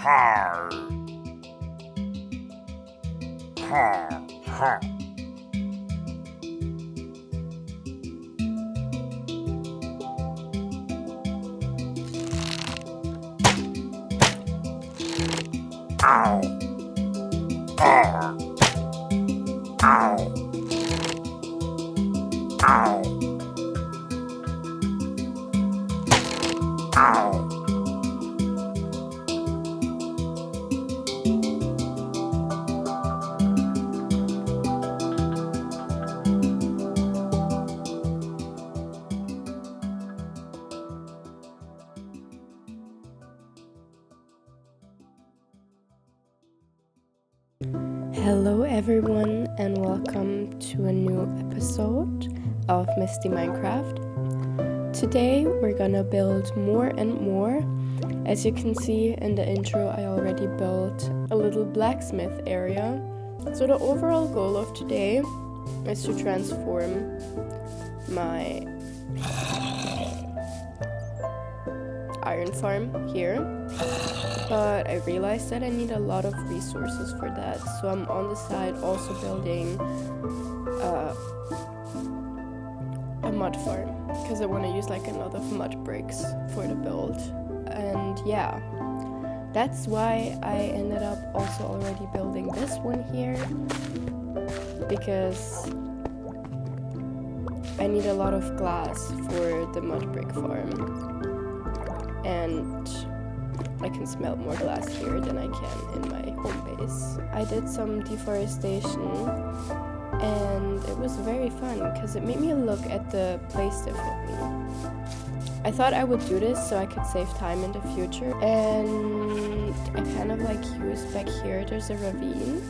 Har. Har. Har. Ow. Ar. Ow. Ow. Ow. Hello everyone and welcome to a new episode of Misty Minecraft. Today we're gonna build more and more. As you can see in the intro, I already built a little blacksmith area. So the overall goal of today is to transform my iron farm here. But I realized that I need a lot of resources for that, so I'm on the side also building a mud farm, because I want to use like a lot of mud bricks for the build. And yeah, that's why I ended up also already building this one here, because I need a lot of glass for the mud brick farm, and I can smelt more glass here than I can in my home base. I did some deforestation and it was very fun because it made me look at the place differently. I thought I would do this so I could save time in the future, and I kind of like used back here, there's a ravine.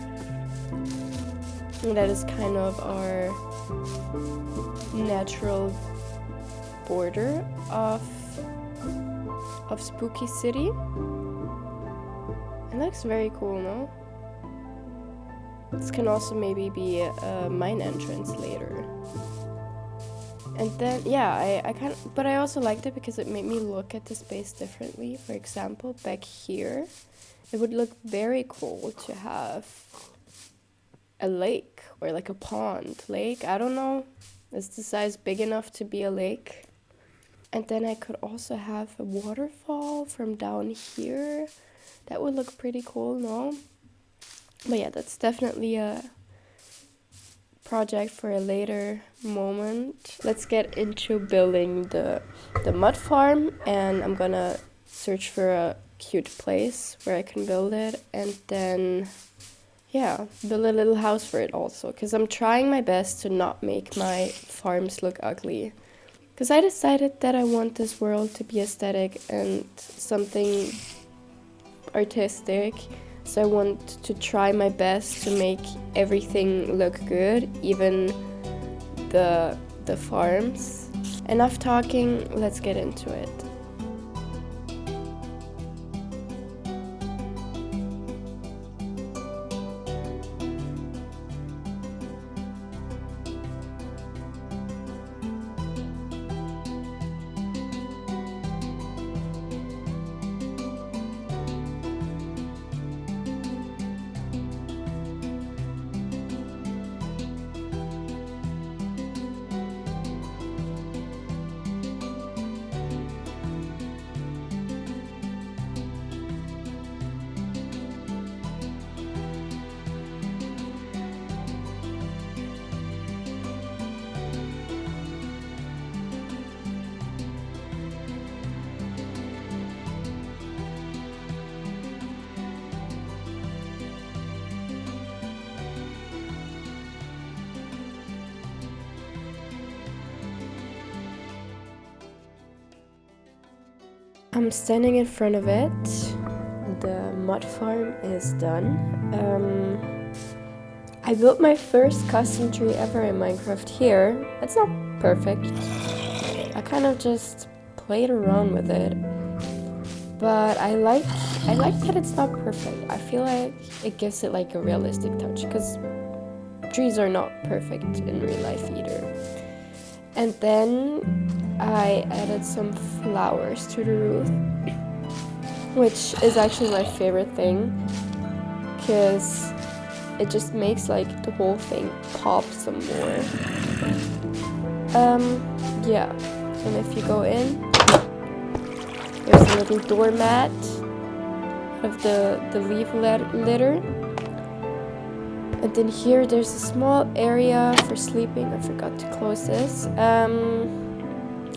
And that is kind of our natural border of SpookyCity. It looks very cool, no? This can also maybe be a mine entrance later. And then, yeah, but I also liked it because it made me look at the space differently. For example, back here, it would look very cool to have a lake or like a pond. Lake, I don't know. Is the size big enough to be a lake? And then I could also have a waterfall from down here. That would look pretty cool, no? But yeah, that's definitely a project for a later moment. Let's get into building the mud farm, and I'm gonna search for a cute place where I can build it, and then yeah, build a little house for it also, because I'm trying my best to not make my farms look ugly. Because I decided that I want this world to be aesthetic and something artistic. So I want to try my best to make everything look good, even the farms. Enough talking, let's get into it. I'm standing in front of it. The mud farm is done. I built my first custom tree ever in Minecraft here. It's not perfect. I kind of just played around with it. But I like that it's not perfect. I feel like it gives it like a realistic touch, because trees are not perfect in real life either. And then I added some flowers to the roof. which is actually my favorite thing, because it just makes like the whole thing pop some more. Yeah, and if you go in, there's a little doormat of the leaf litter. And then here there's a small area for sleeping. I forgot to close this.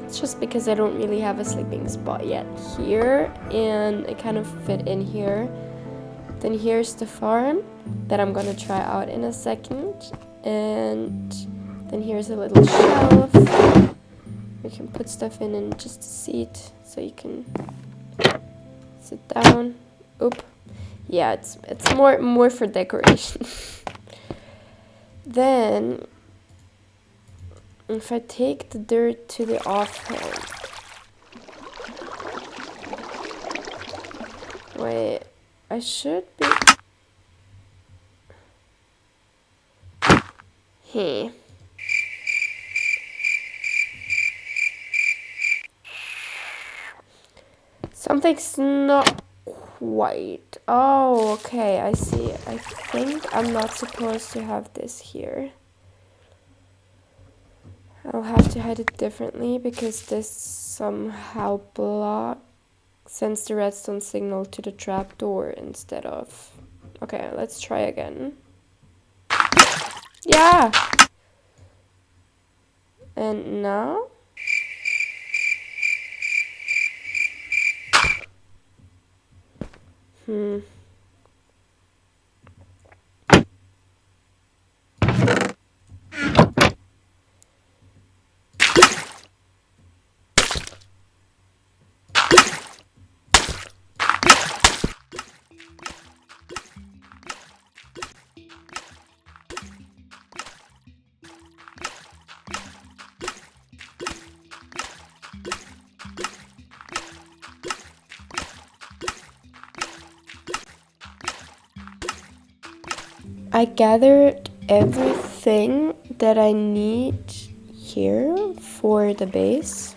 It's just because I don't really have a sleeping spot yet here, and it kind of fit in here. Then here's the farm that I'm gonna try out in a second. And then here's a little shelf. You can put stuff in and just a seat so you can sit down. Oop. Yeah, it's more for decoration. Then if I take the dirt to the offhand. Wait, I should be. Hey. Something's not quite. Oh, okay, I see. I think I'm not supposed to have this here. I'll have to hide it differently because this somehow sends the redstone signal to the trapdoor instead of... Okay, let's try again. Yeah! And now? I gathered everything that I need here for the base.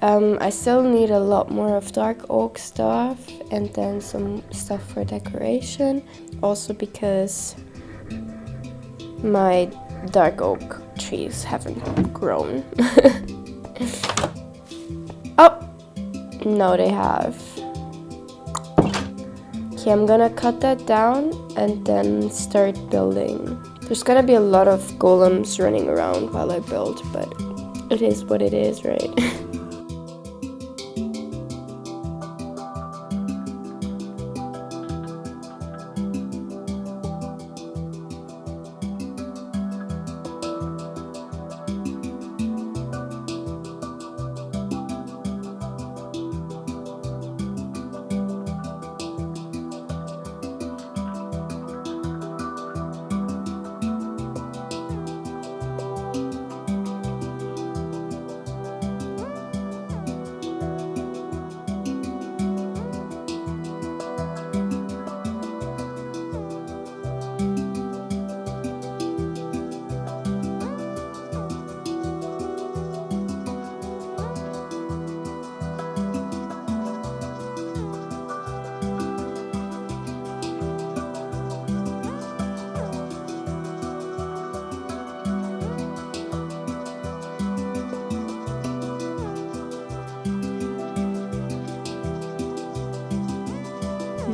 I still need a lot more of dark oak stuff and then some stuff for decoration. Also because my dark oak trees haven't grown. Oh! No, they have. Okay, I'm gonna cut that down and then start building. There's gonna be a lot of golems running around while I build, but it is what it is, right?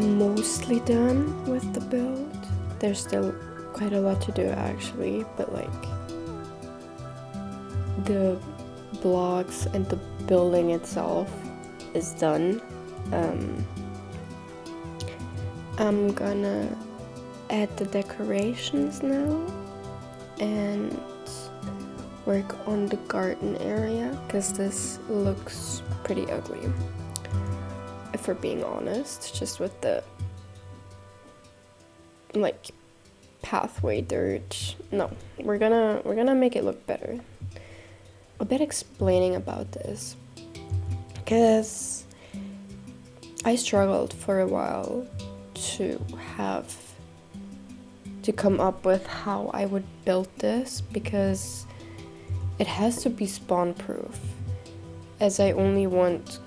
Mostly done with the build. There's still quite a lot to do actually, but like the blocks and the building itself is done. I'm gonna add the decorations now and work on the garden area because this looks pretty ugly, if we're being honest, just with the like pathway dirt. No, we're gonna make it look better. A bit explaining about this because I struggled for a while to come up with how I would build this because it has to be spawn proof, as I only want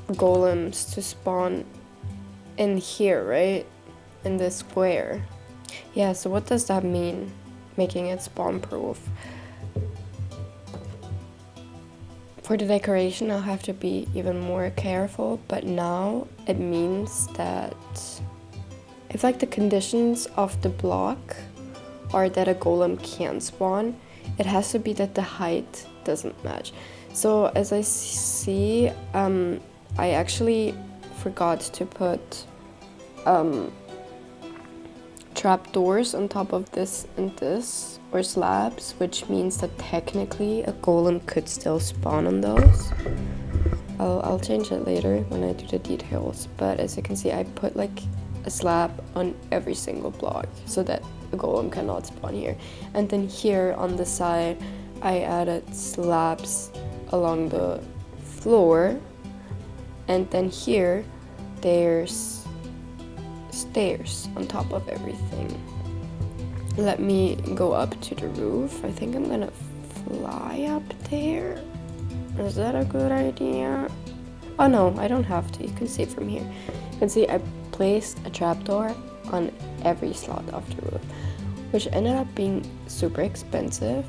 golems to spawn in here, right? In this square. Yeah, so what does that mean? Making it spawn proof. For the decoration, I'll have to be even more careful, but now it means that if like the conditions of the block are that a golem can spawn, it has to be that the height doesn't match. So as I see, I actually forgot to put trapdoors on top of this and this, or slabs, which means that technically a golem could still spawn on those. I'll change it later when I do the details, but as you can see, I put like a slab on every single block so that a golem cannot spawn here. And then here on the side, I added slabs along the floor, and then here there's stairs on top of everything. Let me go up to the roof. I think I'm gonna fly up there. Is that a good idea? Oh no, I don't have to. You can see it from here. You can see I placed a trapdoor on every slot of the roof, which ended up being super expensive.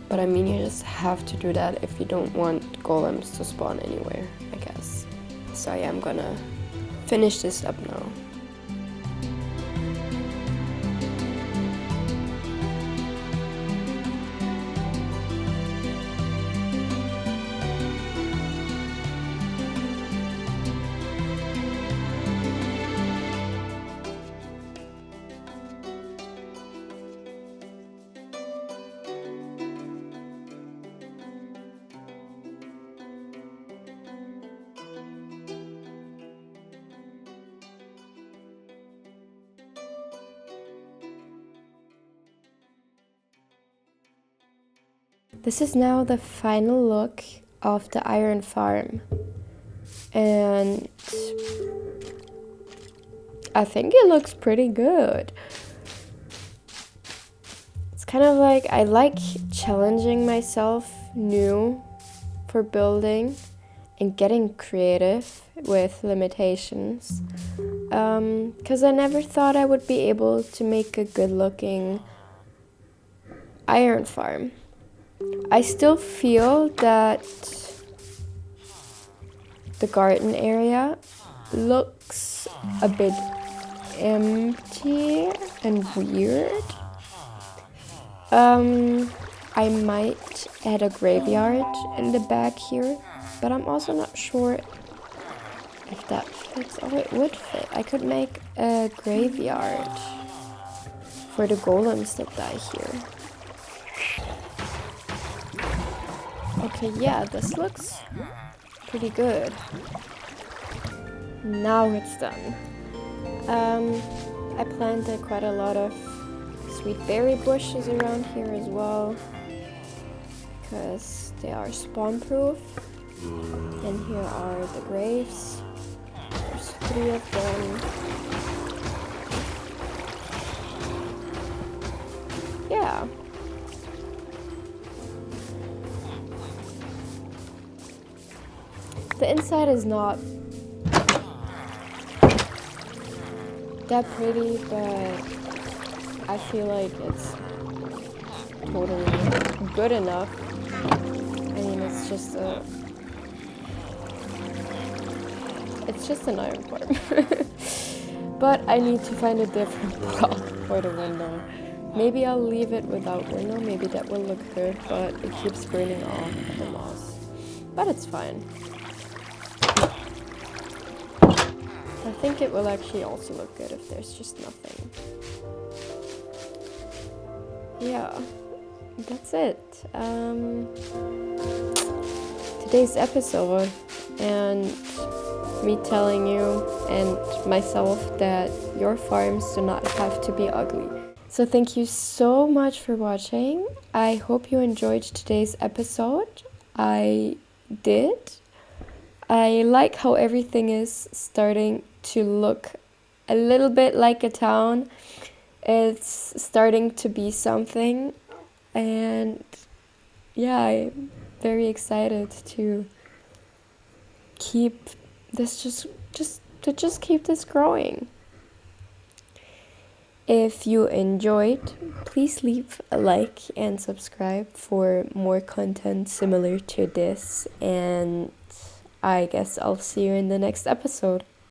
But I mean, you just have to do that if you don't want golems to spawn anywhere, I guess. So yeah, I'm gonna finish this up now. This is now the final look of the iron farm, and I think it looks pretty good. It's kind of like, I like challenging myself new for building and getting creative with limitations, because I never thought I would be able to make a good looking iron farm. I still feel that the garden area looks a bit empty and weird. I might add a graveyard in the back here, but I'm also not sure if that fits. Oh, it would fit. I could make a graveyard for the golems that die here. Okay, yeah, this looks pretty good. Now it's done. I planted quite a lot of sweet berry bushes around here as well, because they are spawn proof. And here are the graves. There's 3 of them. Yeah. The inside is not that pretty, but I feel like it's totally good enough. I mean, it's just an iron farm. But I need to find a different block for the window. Maybe I'll leave it without window, maybe that will look good, but it keeps burning off the moss. But it's fine. I think it will actually also look good if there's just nothing. Yeah, that's it. Today's episode, and me telling you and myself that your farms do not have to be ugly. So thank you so much for watching. I hope you enjoyed today's episode. I did. I like how everything is starting to look a little bit like a town. It's starting to be something, and yeah, I'm very excited to keep this just keep this growing. If you enjoyed, please leave a like and subscribe for more content similar to this, and I guess I'll see you in the next episode.